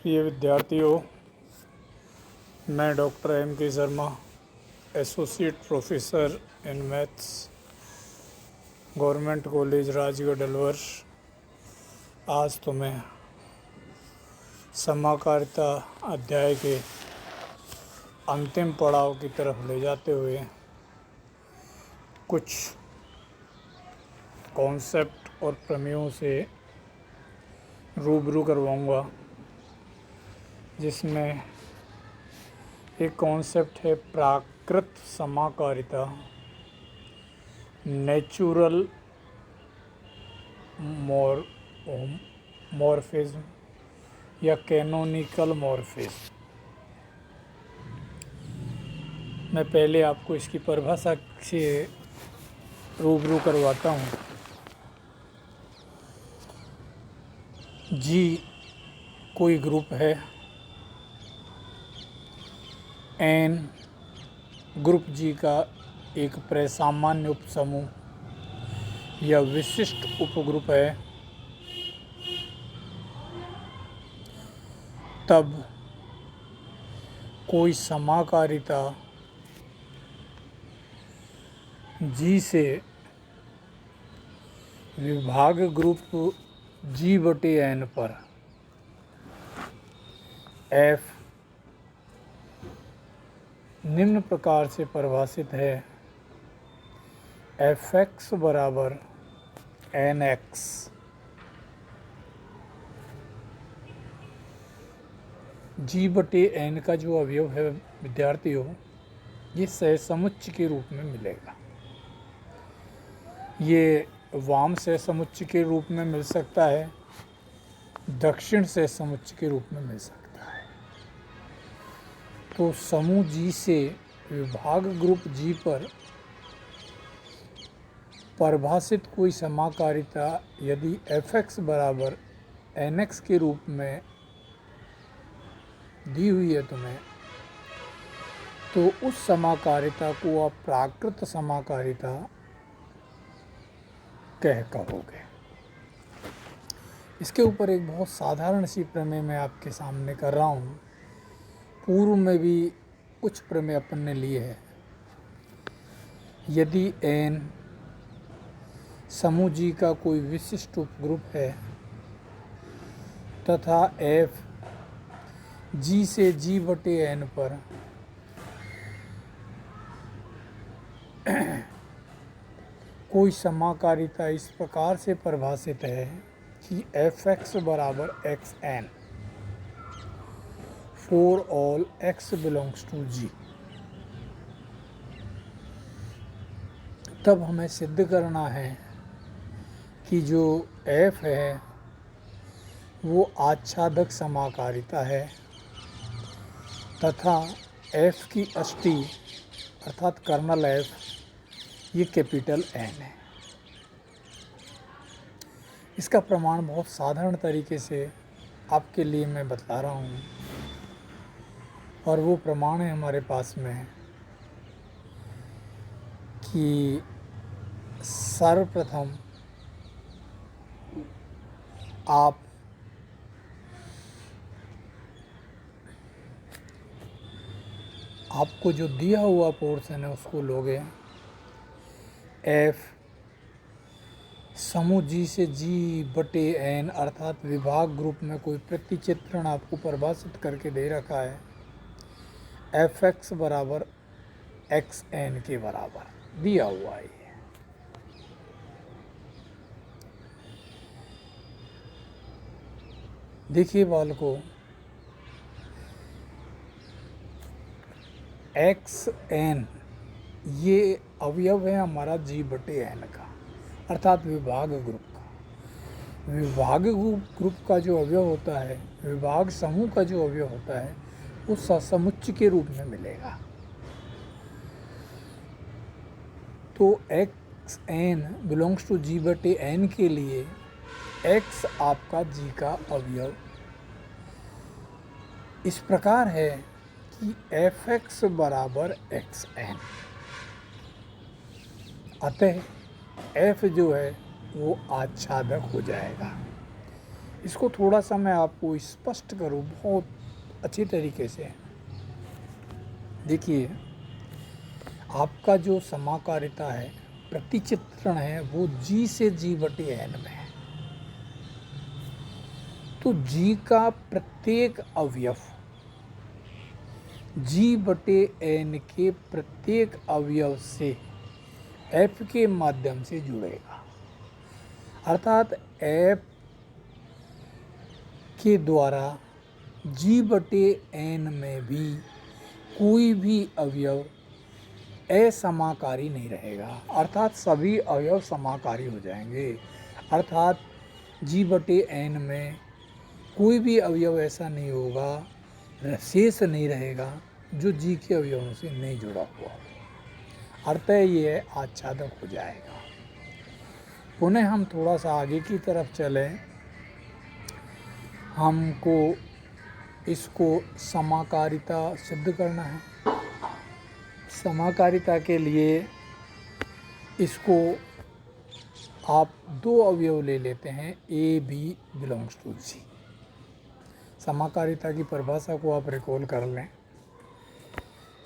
प्रिय विद्यार्थियों, मैं doctor M.K. Sharma, associate professor in maths, government college Rajgarh Alwar, आज तुम्हें समाकारिता अध्याय के अंतिम पड़ाव की तरफ ले जाते हुए कुछ कॉन्सेप्ट और प्रमेयों से रूबरू करवाऊंगा, जिसमें एक कॉन्सेप्ट है प्राकृत समाकारिता, नेचुरल मॉर्फिज्म या कैनोनिकल मॉर्फिज्म। मैं पहले आपको इसकी परिभाषा से रूबरू करवाता हूँ। जी कोई ग्रुप है, एन ग्रुप जी का एक प्रसामान्य उपसमूह या विशिष्ट उपग्रुप है, तब कोई समाकारिता जी से विभाग ग्रुप जी बटे एन पर एफ निम्न प्रकार से परिभाषित है: एफ एक्स बराबर एन एक्स। जी बटे एन का जो अवयव है विद्यार्थियों, ये सहसमुच्चय के रूप में मिलेगा। ये वाम सहसमुच्चय के रूप में मिल सकता है, दक्षिण सहसमुच्चय के रूप में मिल सकता है। तो समूह जी से विभाग ग्रुप जी पर परिभाषित कोई समाकारिता यदि एफ एक्स बराबर एन एक्स के रूप में दी हुई है तुम्हें, तो उस समाकारिता को आप प्राकृत समाकारिता कह कहोगे। इसके ऊपर एक बहुत साधारण सी प्रमेय मैं आपके सामने कर रहा हूँ। पूर्व में भी कुछ प्रमेय अपन ने लिए हैं। यदि एन समूह जी का कोई विशिष्ट उपग्रुप है तथा एफ जी से जी बटे एन पर कोई समाकारिता इस प्रकार से परिभाषित है कि एफ एक्स बराबर x n for all x belongs to g, तब हमें सिद्ध करना है कि जो एफ है वो आच्छादक समाकारिता है तथा एफ की अष्टी अर्थात कर्नल एफ ये कैपिटल एन है। इसका प्रमाण बहुत साधारण तरीके से आपके लिए मैं बता रहा हूँ, और वो प्रमाण है हमारे पास में कि सर्वप्रथम आपको जो दिया हुआ पोर्शन है उसको लोगे। एफ समूह जी से जी बटे एन अर्थात विभाग ग्रुप में कोई प्रतिचित्रण आपको परिभाषित करके दे रखा है, एफ एक्स बराबर एक्स एन के बराबर दिया हुआ है। देखिए बालकों, एक्स एन ये अवयव है हमारा जी बटे एन का, अर्थात विभाग ग्रुप का। विभाग ग्रुप का जो अवयव होता है, विभाग समूह का जो अवयव होता है, वो समुच्चय के रूप में मिलेगा। तो एक्स एन बिलोंग्स टू जी बटे एन के लिए एक्स आपका जी का अवयव इस प्रकार है कि एफ एक्स बराबर एक्स एन। अतः एफ जो है वो आच्छादक हो जाएगा। इसको थोड़ा सा मैं आपको स्पष्ट करूँ बहुत अच्छी तरीके से। देखिए, आपका जो समाकारिता है, प्रतिचित्रण है, वो जी से जी बटे एन में है। तो जी का प्रत्येक अवयव जी बटे एन के प्रत्येक अवयव से एफ के माध्यम से जुड़ेगा। अर्थात एफ के द्वारा जी बटे एन में भी कोई भी अवयव असमाकारी नहीं रहेगा, अर्थात सभी अवयव समाकारी हो जाएंगे। अर्थात जी बटे एन में कोई भी अवयव ऐसा नहीं होगा, शेष नहीं रहेगा जो जी के अवयवों से नहीं जुड़ा हुआ हो, अतः ये आच्छादक हो जाएगा। पुनः हम थोड़ा सा आगे की तरफ चलें, हमको इसको समाकारिता सिद्ध करना है। समाकारिता के लिए इसको आप दो अवयव ले लेते हैं, ए बी बिलोंग्स टू जी। समाकारिता की परिभाषा को आप रिकॉल कर लें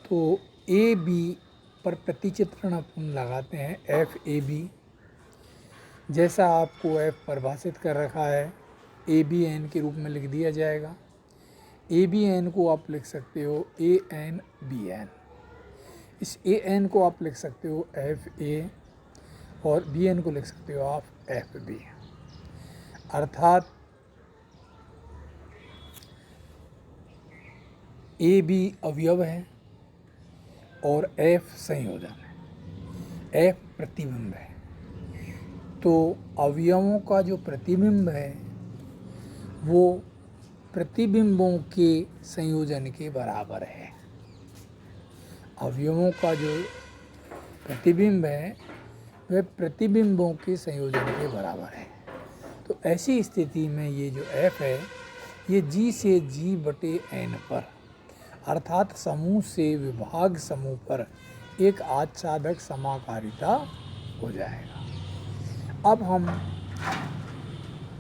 तो ए बी पर प्रतिचित्रण अपन लगाते हैं एफ ए बी। जैसा आपको एफ परिभाषित कर रखा है, ए बी एन के रूप में लिख दिया जाएगा। ए बी एन को आप लिख सकते हो ए एन बी एन। इस ए एन को आप लिख सकते हो एफ ए, और बी एन को लिख सकते हो आप एफ बी। अर्थात ए बी अवयव है और एफ संयोजन है, एफ प्रतिबिंब है। तो अवयवों का जो प्रतिबिंब है वो प्रतिबिंबों के संयोजन के बराबर है। अवयवों का जो प्रतिबिंब है वह प्रतिबिंबों के संयोजन के बराबर है। तो ऐसी स्थिति में ये जो एफ है ये जी से जी बटे एन पर, अर्थात समूह से विभाग समूह पर एक आच्छादक समाकारिता हो जाएगा। अब हम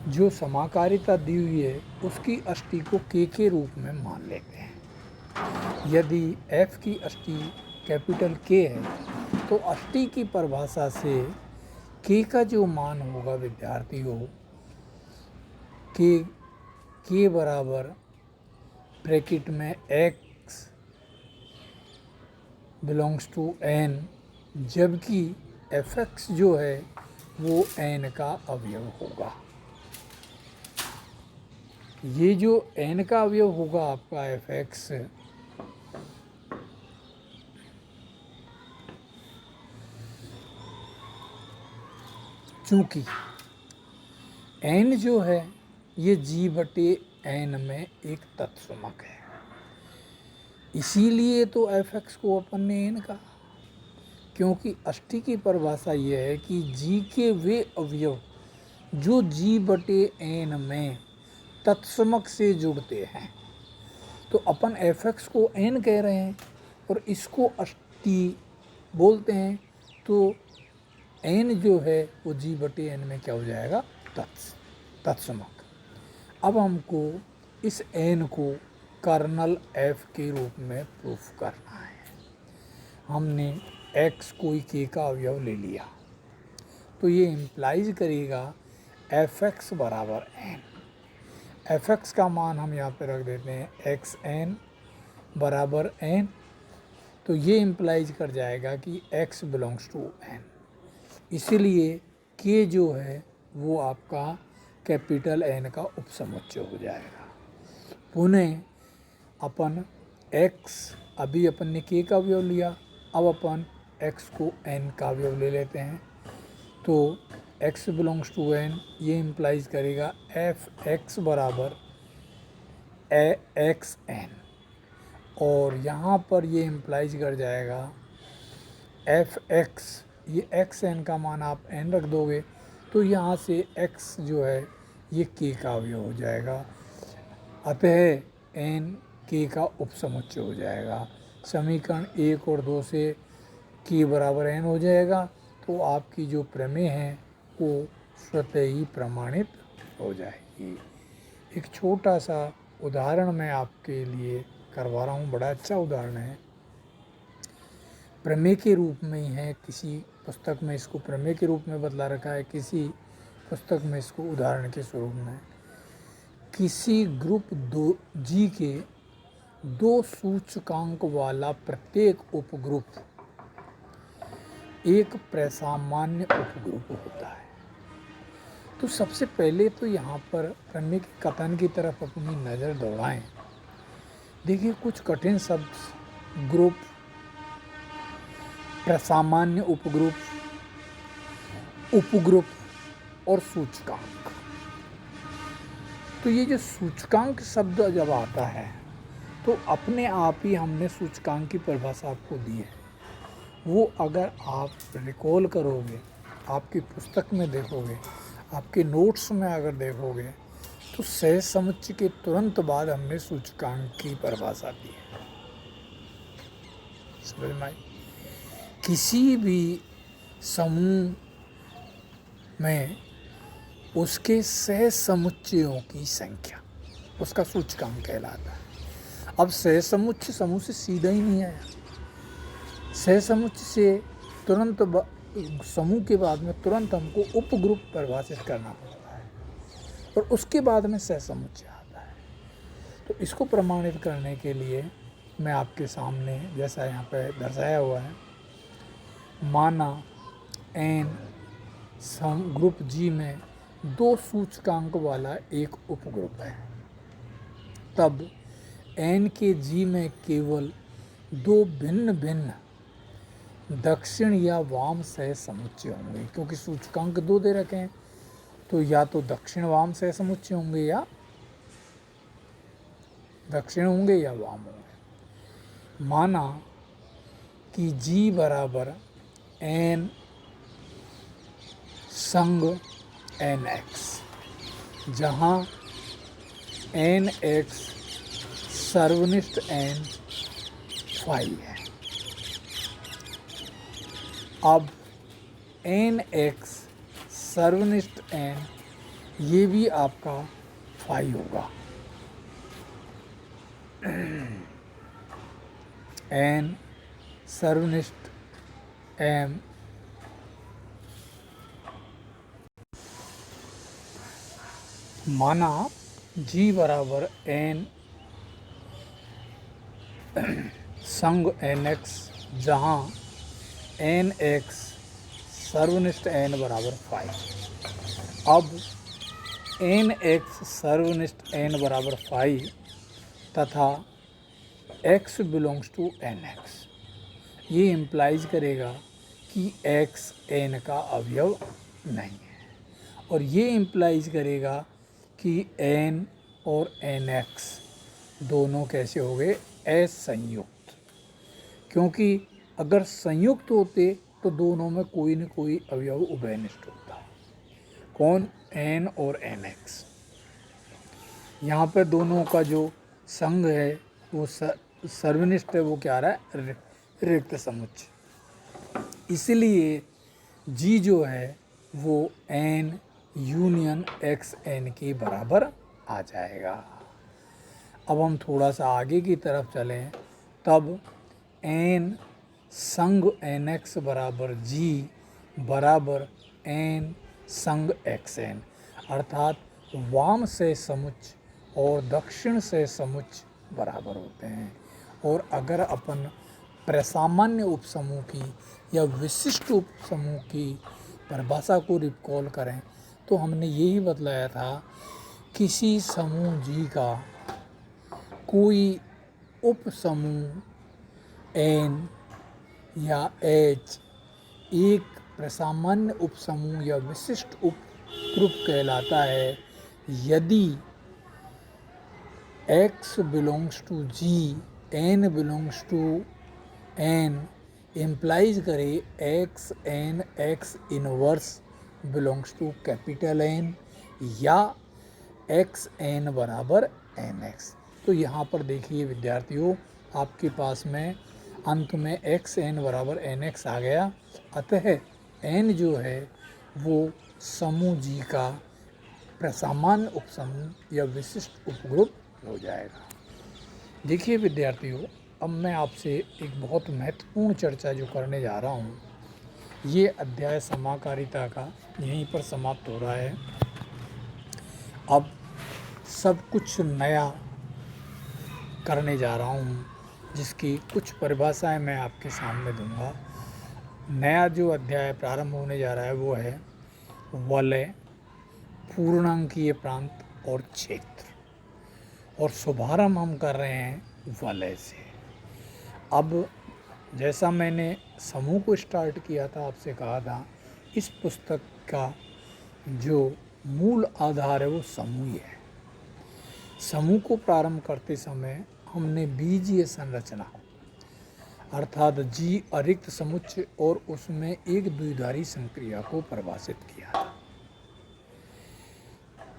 जो समाकारिता दी हुई है उसकी अष्टी को के रूप में मान लेते हैं। यदि f की अष्टी कैपिटल K है तो अष्टी की परिभाषा से k का जो मान होगा विद्यार्थी हो, k बराबर ब्रैकेट में x बिलोंग्स टू n, जबकि fx जो है वो n का अवयव होगा। ये जो n का अवयव होगा आपका fx, चूँकि n जो है ये g बटे n में एक तत्समक है, इसीलिए तो fx को अपन ने n कहा, क्योंकि अष्टी की परिभाषा ये है कि g के वे अवयव जो g बटे n में तत्समक से जुड़ते हैं। तो अपन fx को n कह रहे हैं और इसको अष्टी बोलते हैं, तो n जो है वो g बटे n में क्या हो जाएगा, तत्समक। अब हमको इस n को कर्नल f के रूप में प्रूफ करना है। हमने x कोई k का अवयव ले लिया तो ये इम्प्लाइज करेगा fx बराबर n। fx का मान हम यहाँ पे रख देते हैं xn बराबर n, तो ये इम्प्लाइज कर जाएगा कि x बिलोंग्स टू n। इसीलिए k जो है वो आपका कैपिटल N का उपसमुच्चय हो जाएगा। पुनः अपन x, अभी अपन ने k का अवयव लिया, अब अपन x को n का अवयव ले लेते हैं, तो x बिलोंग्स टू n ये इम्प्लाइज करेगा fx बराबर xn, और यहाँ पर ये इम्प्लाइज कर जाएगा fx, ये xn का मान आप n रख दोगे तो यहाँ से x जो है ये k का अवयव हो जाएगा, अतः n k का उपसमुच्चय हो जाएगा। समीकरण 1 और 2 से k बराबर n हो जाएगा, तो आपकी जो प्रमेय है वो स्वतः ही प्रमाणित हो जाएगी। एक छोटा सा उदाहरण मैं आपके लिए करवा रहा हूँ, बड़ा अच्छा उदाहरण है, प्रमेय के रूप में ही है। किसी पुस्तक में इसको प्रमेय के रूप में बतला रखा है, किसी पुस्तक में इसको उदाहरण के स्वरूप में। किसी ग्रुप दो जी के दो सूचकांक वाला प्रत्येक उपग्रुप एक प्रसामान्य उपग्रुप होता है। तो सबसे पहले तो यहाँ पर प्रमेय के कथन की तरफ अपनी नज़र दौड़ाएं। देखिए, कुछ कठिन शब्द ग्रुप, प्रसामान्य उपग्रुप, उपग्रुप और सूचकांक। तो ये जो सूचकांक शब्द जब आता है तो अपने आप ही हमने सूचकांक की परिभाषा आपको दी है। वो अगर आप रिकॉल करोगे, आपकी पुस्तक में देखोगे, आपके नोट्स में अगर देखोगे, तो सहज समुच्चय के तुरंत बाद हमने सूचकांक की परिभाषा दी है। समझ में आई? किसी भी समूह में उसके सहज समुच्चयों की संख्या उसका सूचकांक कहलाता है। अब सहज समुच्चय समूह से सीधा ही नहीं आया, सहज समुच्चय से तुरंत समूह के बाद में तुरंत हमको उपग्रुप परिभाषित करना पड़ता है और उसके बाद में सहज समुच्चय आता है। तो इसको प्रमाणित करने के लिए मैं आपके सामने, जैसा यहाँ पे दर्शाया हुआ है, माना एन ग्रुप जी में दो सूचकांक वाला एक उपग्रुप है, तब एन के जी में केवल दो भिन्न भिन्न दक्षिण या वाम सहज समुच्चय होंगे। क्योंकि सूचकांक दो दे रखे हैं, तो या तो दक्षिण वाम सहज समुच्चय होंगे या दक्षिण होंगे या वाम होंगे। माना कि जी बराबर एन संग एन एक्स, जहाँ एन एक्स सर्वनिष्ठ एन फाई है। अब एन एक्स सर्वनिष्ठ एन, ये भी आपका फाई होगा। एन सर्वनिष्ठ एम माना जी बराबर एन संग एन एक्स, जहाँ एन एक्स सर्वनिष्ठ एन बराबर फाइव। अब एन एक्स सर्वनिष्ठ एन बराबर फाइव तथा X belongs to N X, ये इम्प्लाइज करेगा कि एक्स एन का अवयव नहीं है, और ये इम्प्लाइज करेगा कि एन और एन एक्स दोनों कैसे हो गए, असंयुक्त। क्योंकि अगर संयुक्त होते तो दोनों में कोई न कोई अवयव उभयनिष्ठ होता। कौन? एन और एन एक्स। यहाँ पर दोनों का जो संघ है वो सर्वनिष्ठ है, वो क्या रहा है, रिक्त समुच्चय। इसलिए जी जो है वो एन यूनियन एक्स एन के बराबर आ जाएगा। अब हम थोड़ा सा आगे की तरफ चलें, तब एन संग एन एक्स बराबर जी बराबर एन संग एक्स एन, अर्थात वाम से समुच्चय और दक्षिण से समुच्चय बराबर होते हैं। और अगर अपन प्रसामान्य उपसमूह की या विशिष्ट उपसमूह की परिभाषा को रिकॉल करें तो हमने यही बतलाया था, किसी समूह जी का कोई उपसमूह एन या एच एक प्रसामान्य उपसमूह या विशिष्ट उपग्रुप कहलाता है यदि x belongs to g, n belongs to n implies करे x n x inverse belongs to capital n या एक्स एन बराबर एन एक्स। तो यहाँ पर देखिए विद्यार्थियों, आपके पास में अंत में एक्स एन बराबर एन एक्स आ गया। अतः एन जो है वो समूह जी का प्रसामान्य उपसमूह या विशिष्ट उपग्रुप हो जाएगा। देखिए विद्यार्थियों, अब मैं आपसे एक बहुत महत्वपूर्ण चर्चा जो करने जा रहा हूँ, ये अध्याय समाकारिता का यहीं पर समाप्त हो रहा है। अब सब कुछ नया करने जा रहा हूँ, जिसकी कुछ परिभाषाएं मैं आपके सामने दूंगा। नया जो अध्याय प्रारंभ होने जा रहा है वो है वलय, पूर्णांकीय प्रांत और क्षेत्र, और शुभारंभ हम कर रहे हैं वलय से। अब जैसा मैंने समूह को स्टार्ट किया था, आपसे कहा था इस पुस्तक का जो मूल आधार है वो समूह ही है। समूह को प्रारंभ करते समय हमने बीजीय संरचना अर्थात जी अरिक्त समुच्चय और उसमें एक द्विधारी संक्रिया को परिभाषित किया था,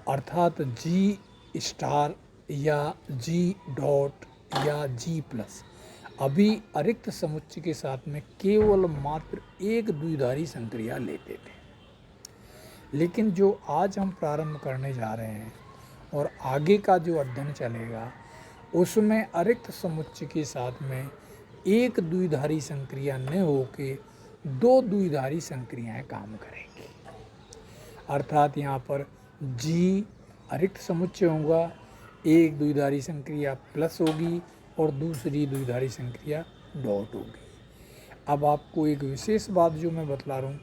अर्थात जी स्टार या जी डॉट या जी प्लस। अभी अरिक्त समुच्चय के साथ में केवल मात्र एक द्विधारी संक्रिया लेते थे, लेकिन जो आज हम प्रारंभ करने जा रहे हैं और आगे का जो अध्ययन चलेगा उसमें अरिक्त समुच्चय के साथ में एक द्विधारी संक्रिया न होके दो द्विधारी संक्रियाएं काम करेंगी। अर्थात यहाँ पर जी अरिक्त समुच्चय होगा, एक द्विधारी संक्रिया प्लस होगी और दूसरी द्विधारी संक्रिया डॉट होगी। अब आपको एक विशेष बात जो मैं बतला रहा हूँ,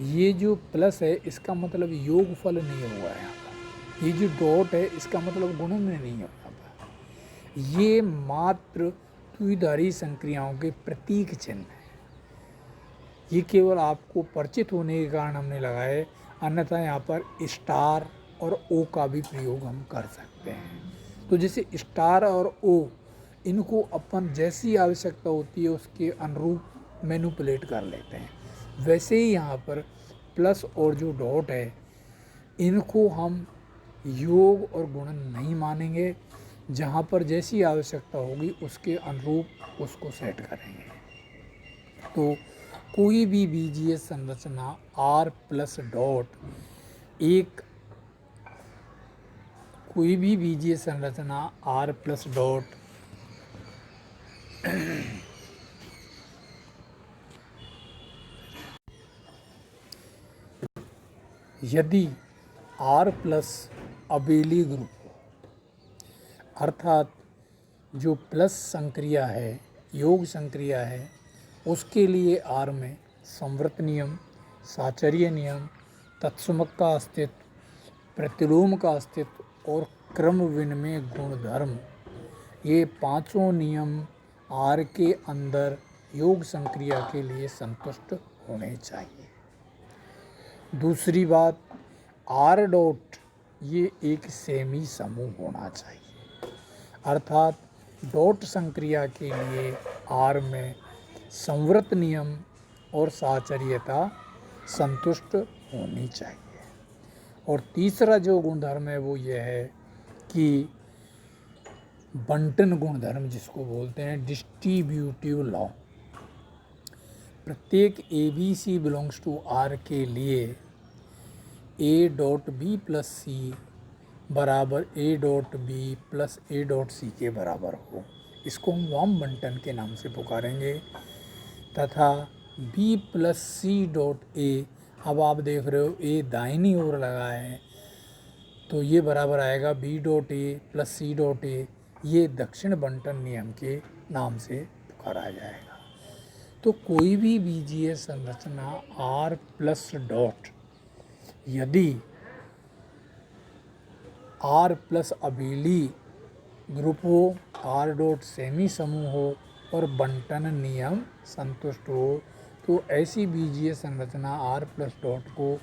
ये जो प्लस है इसका मतलब योगफल नहीं होगा यहाँ पर, ये जो डॉट है इसका मतलब गुणन नहीं होगा। ये मात्र द्विधारी संक्रियाओं के प्रतीक चिन्ह है। ये केवल आपको परिचित होने के कारण हमने लगाए, अन्यथा यहाँ पर स्टार और ओ का भी प्रयोग हम कर सकते हैं। तो जैसे स्टार और ओ, इनको अपन जैसी आवश्यकता होती है उसके अनुरूप मैनिपुलेट कर लेते हैं, वैसे ही यहाँ पर प्लस और जो डॉट है इनको हम योग और गुणन नहीं मानेंगे। जहाँ पर जैसी आवश्यकता होगी उसके अनुरूप उसको सेट करेंगे। तो कोई भी बीजीय संरचना आर प्लस डॉट कोई भी बीजीय संरचना आर प्लस डॉट यदि आर प्लस अबेली ग्रुप अर्थात जो प्लस संक्रिया है, योग संक्रिया है, उसके लिए आर में संवृत नियम, साचर्य नियम, तत्समक का अस्तित्व, प्रतिलोम का अस्तित्व और क्रम विनिमय गुणधर्म, ये पांचों नियम आर के अंदर योग संक्रिया के लिए संतुष्ट होने चाहिए। दूसरी बात, आर डॉट ये एक सेमी समूह होना चाहिए, अर्थात डॉट संक्रिया के लिए आर में संवृत नियम और साचर्यता संतुष्ट होनी चाहिए। और तीसरा जो गुणधर्म है वो ये है कि बंटन गुणधर्म, जिसको बोलते हैं डिस्ट्रीब्यूटिव लॉ, प्रत्येक A B C belongs to R के लिए A dot B plus C बराबर A dot B plus A dot C के बराबर हो, इसको हम वाम बंटन के नाम से पुकारेंगे। तथा B plus C dot A, अब आप देख रहे हो ए दाहिनी ओर लगा है तो ये बराबर आएगा B dot A plus C dot A, ये दक्षिण बंटन नियम के नाम से पुकारा जाएगा। तो कोई भी बीजीय संरचना आर प्लस डॉट यदि आर प्लस अबेली ग्रुप हो, आर डॉट सेमी समूह हो और बंटन नियम संतुष्ट हो, तो ऐसी बीजीय संरचना आर प्लस डॉट को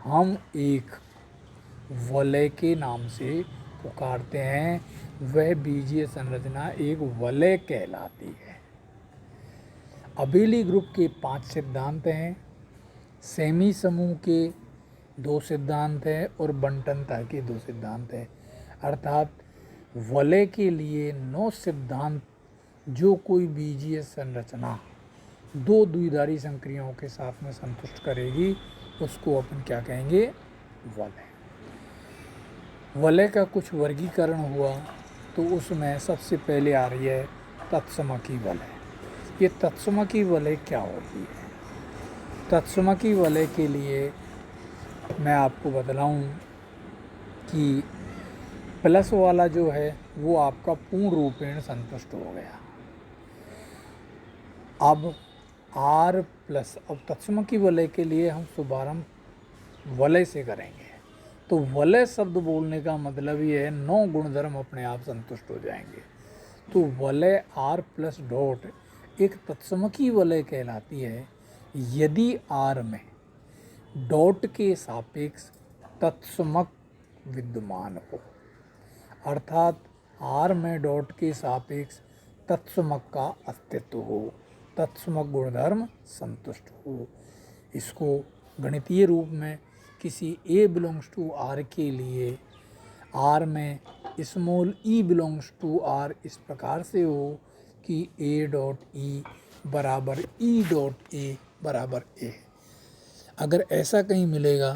हम एक वलय के नाम से पुकारते हैं। वह बीजीय संरचना एक वलय कहलाती है। अबेली ग्रुप के 5 सिद्धांत हैं, सेमी समूह के 2 सिद्धांत हैं और बंटनता के 2 सिद्धांत हैं। अर्थात वलय के लिए 9 सिद्धांत जो कोई बीजीय संरचना 2 द्विधारी संक्रियाओं के साथ में संतुष्ट करेगी उसको अपन क्या कहेंगे, वलय। वलय का कुछ वर्गीकरण हुआ तो उसमें सबसे पहले आ रही है तत्समकी वलय। ये तत्समकी वलय क्या होती है? तत्समकी वलय के लिए मैं आपको बतलाऊं कि प्लस वाला जो है वो आपका पूर्ण रूपेण संतुष्ट हो गया। अब आर प्लस, अब तत्समकी वलय के लिए हम शुभारंभ वलय से करेंगे। तो वलय शब्द बोलने का मतलब ये है 9 गुणधर्म अपने आप संतुष्ट हो जाएंगे। तो वलय आर प्लस डॉट एक तत्समकी वलय कहलाती है यदि आर में डॉट के सापेक्ष तत्समक विद्यमान हो, अर्थात आर में डॉट के सापेक्ष तत्समक का अस्तित्व हो, तत्समक गुणधर्म संतुष्ट हो। इसको गणितीय रूप में किसी ए बिलोंग्स टू आर के लिए आर में small E belongs to R इस प्रकार से हो कि ए डॉट ई बराबर ई डॉट ए बराबर ए। अगर ऐसा कहीं मिलेगा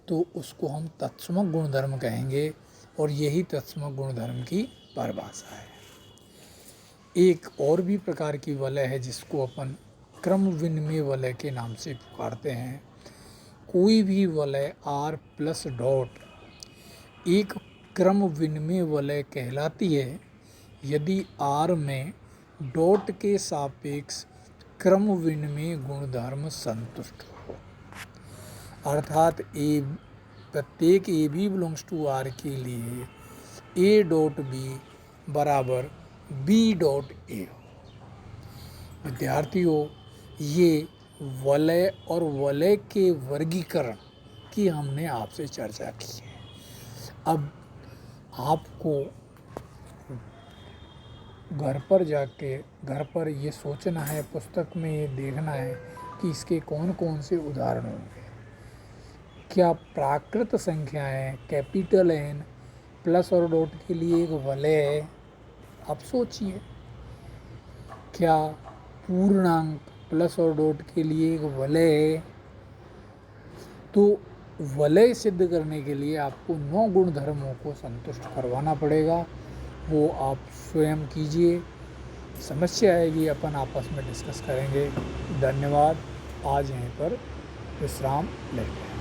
तो उसको हम तत्समक गुणधर्म कहेंगे और यही तत्समक गुणधर्म की परिभाषा है। एक और भी प्रकार की वलय है जिसको अपन क्रम विनिमय वलय के नाम से पुकारते हैं। कोई भी वलय आर प्लस डॉट एक क्रम विनिमय वलय कहलाती है यदि आर में डॉट के सापेक्ष क्रम विनिमय गुणधर्म संतुष्ट हो, अर्थात ए प्रत्येक A B belongs to R के लिए ए डॉट बी बराबर बी डॉट ए हो। विद्यार्थियों, ये वलय और वलय के वर्गीकरण की हमने आपसे चर्चा की है। अब आपको घर पर ये सोचना है, पुस्तक में ये देखना है कि इसके कौन कौन से उदाहरण होंगे। क्या प्राकृत संख्याएं कैपिटल एन प्लस और डॉट के लिए एक वलय है? आप सोचिए। क्या पूर्णांक प्लस और डॉट के लिए एक वलय है? तो वलय सिद्ध करने के लिए आपको 9 गुणधर्मों को संतुष्ट करवाना पड़ेगा। वो आप स्वयं कीजिए। समस्या आएगी अपन आपस में डिस्कस करेंगे। धन्यवाद। आज यहीं पर विश्राम लेते हैं।